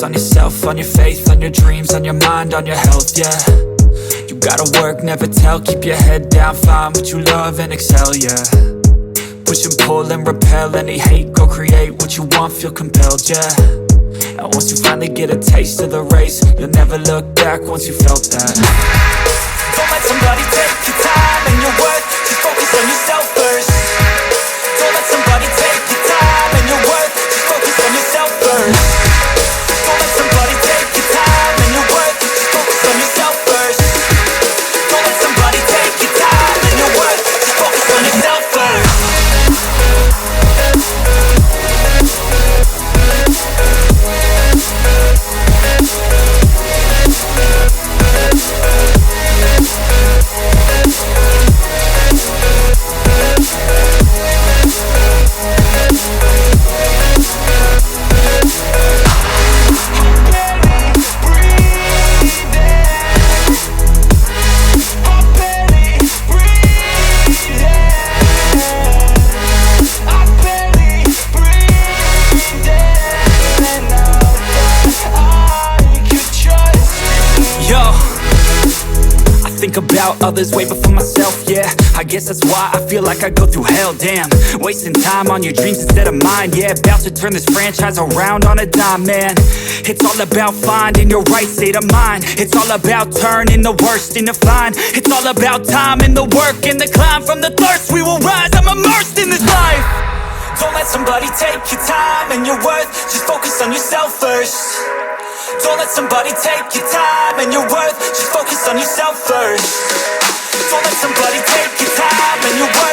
focus on yourself, on your faith, on your dreams, on your mind, on your health, yeah. You gotta work, never tell, keep your head down, find what you love and excel, yeah. Push and pull and repel any hate, go create what you want, feel compelled, yeah. And once you finally get a taste of the race, you'll never look back once you felt that. Don't let somebody take your time and your worth, just focus on yourself first. Don't let somebody take your time and your worth, just focus on yourself first. Don't let somebody take your time and your worth, just focus on yourself first. Don't let somebody take your time and your worth, just focus on yourself first. Think about others way before myself, yeah. I guess that's why I feel like I go through hell, damn. Wasting time on your dreams instead of mine, yeah. About to turn this franchise around on a dime, man. It's all about finding your right state of mind. It's all about turning the worst into fine. It's all about time and the work and the climb. From the thirst we will rise, I'm immersed in this life. Don't let somebody take your time and your worth, just focus on yourself first. Don't let somebody take your time and your worth, just focus on yourself first. Don't let somebody take your time and your worth.